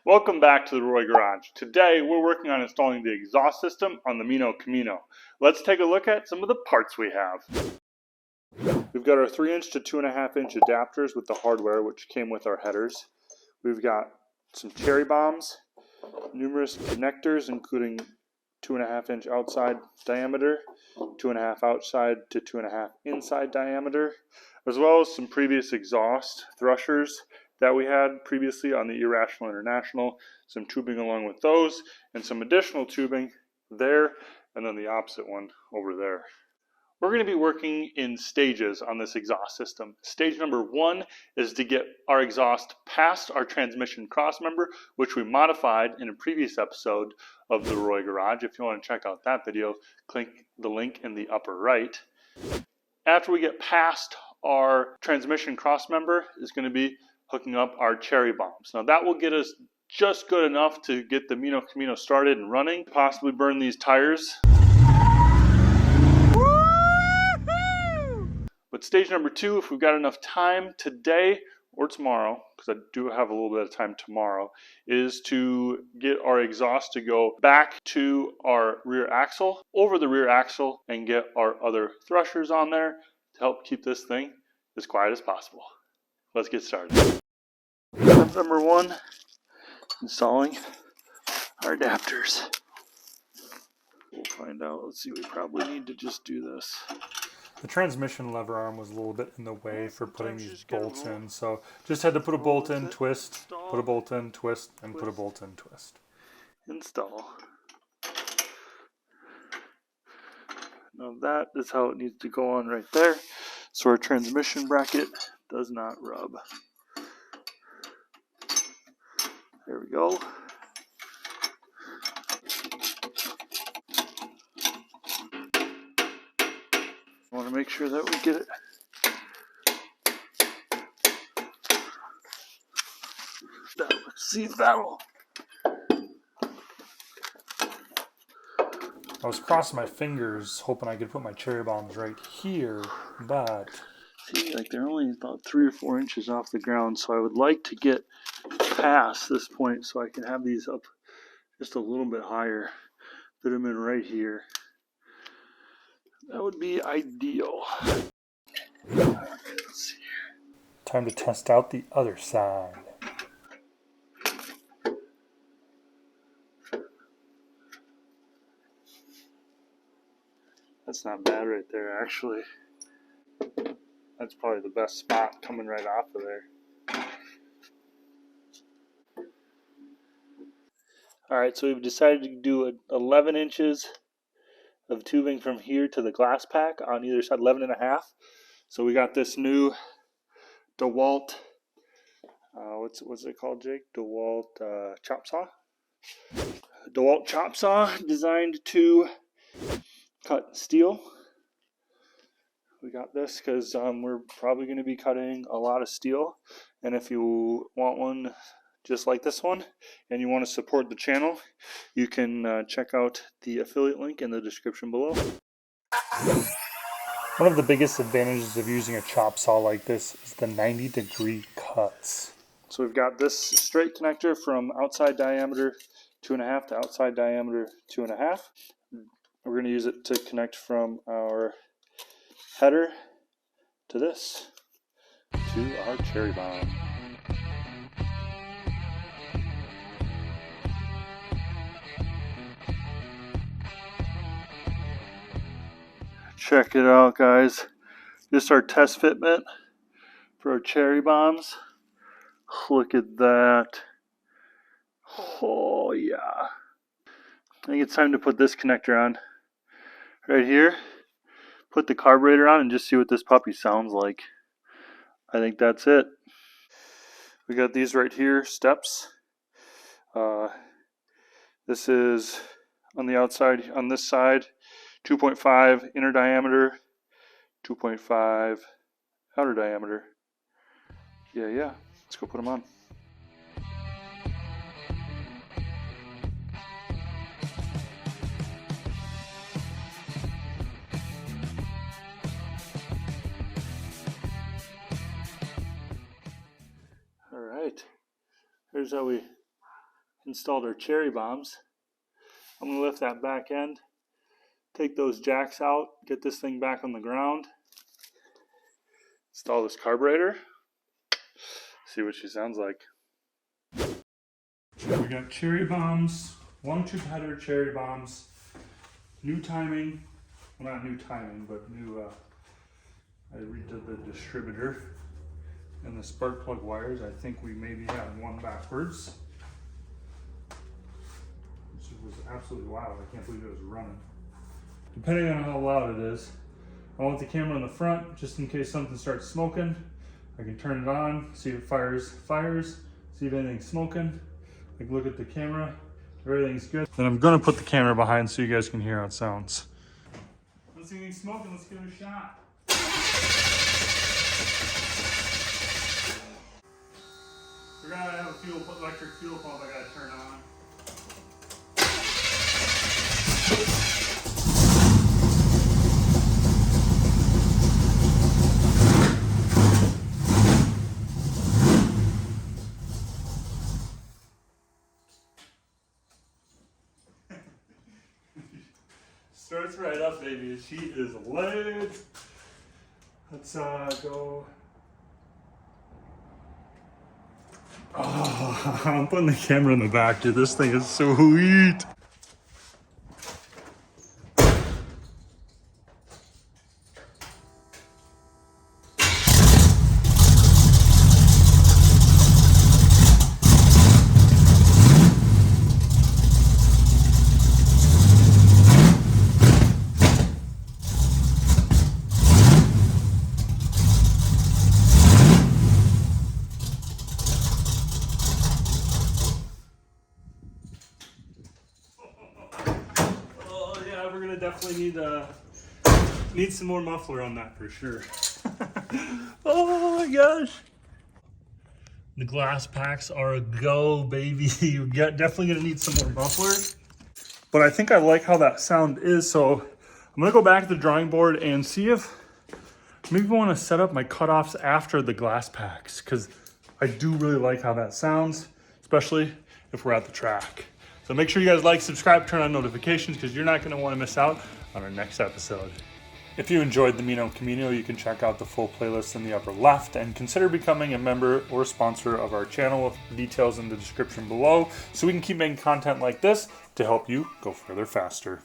Welcome back to the Roy Garage. Today we're working on installing the exhaust system on the Meano Camino. Let's take a look at some of the parts we have. We've got our 3-inch to 2.5-inch adapters with the hardware which came with our headers. We've got some cherry bombs, numerous connectors including 2.5-inch outside diameter, 2.5 outside to 2.5 inside diameter, as well as some previous exhaust thrusters that we had previously on the Irrational International, some tubing along with those, and some additional tubing there, and then the opposite one over there. We're going to be working in stages on this exhaust system. Stage number 1 is to get our exhaust past our transmission crossmember, which we modified in a previous episode of the Roy Garage. If you want to check out that video, click the link in the upper right. After we get past our transmission crossmember is going to be hooking up our cherry bombs. Now that will get us just good enough to get the Meano Camino started and running, possibly burn these tires. But stage number 2, if we've got enough time today or tomorrow, because I do have a little bit of time tomorrow, is to get our exhaust to go back to our rear axle, over the rear axle, and get our other thrusters on there to help keep this thing as quiet as possible. Let's get started. Step number 1, installing our adapters. We'll find out. Let's see, we probably need to just do this. The transmission lever arm was a little bit in the way for putting these bolts in, so just had to put a bolt in, twist, put a bolt in, twist, and put a bolt in, twist. Install. Now that is how it needs to go on right there, so our transmission bracket does not rub. There we go. I want to make sure that we get it. Let's see if that'll. I was crossing my fingers hoping I could put my cherry bombs right here, but See, like they're only about 3 or 4 inches off the ground, so I would like to get past this point so I can have these up just a little bit higher. Put them in right here. That would be ideal. Let's see. Time to test out the other side. That's not bad right there, actually. That's probably the best spot coming right off of there. Alright, so we've decided to do 11 inches of tubing from here to the Glasspacks on either side, 11.5. So we got this new Dewalt, what's it called, Jake? Dewalt Chop Saw? Dewalt Chop Saw, designed to cut steel. We got this because we're probably going to be cutting a lot of steel, and if you want one just like this one and you want to support the channel, you can check out the affiliate link in the description below. One of the biggest advantages of using a chop saw like this is the 90-degree cuts. So we've got this straight connector from outside diameter 2.5 to outside diameter 2.5. We're going to use it to connect from our header to this, to our cherry bomb. Check it out, guys. Just our test fitment for our cherry bombs. Look at that. Oh yeah. I think it's time to put this connector on right here. Put the carburetor on and just see what this puppy sounds like. I think that's it. We got these right here, steps. This is on the outside, on this side, 2.5 inner diameter, 2.5 outer diameter. Yeah. Let's go put them on. All right. Here's how we installed our cherry bombs. I'm going to lift that back end, take those jacks out, get this thing back on the ground, install this carburetor, see what she sounds like. We got cherry bombs, 1-tube header cherry bombs, new timing, well not new timing, but new, I redid the distributor, and the spark plug wires. I think we maybe had one backwards. Which was absolutely wild. I can't believe it was running. Depending on how loud it is, I want the camera in the front just in case something starts smoking. I can turn it on, see if it fires, see if anything's smoking. I can look at the camera, if everything's good. Then I'm gonna put the camera behind so you guys can hear how it sounds. Let's see anything smoking, let's give it a shot. We're gonna have a electric fuel pump I gotta turn on. Starts right up, baby. She is lit. Let's go. Oh, I'm putting the camera in the back, dude. This thing is so sweet. We're gonna definitely need some more muffler on that for sure. Oh my gosh. The Glasspacks are a go, baby. You're definitely gonna need some more muffler. But I think I like how that sound is, so I'm gonna go back to the drawing board and see if maybe I wanna set up my cutoffs after the Glasspacks, because I do really like how that sounds, especially if we're at the track. So make sure you guys like, subscribe, turn on notifications because you're not going to want to miss out on our next episode. If you enjoyed the Meano Camino, you can check out the full playlist in the upper left and consider becoming a member or sponsor of our channel with details in the description below so we can keep making content like this to help you go further faster.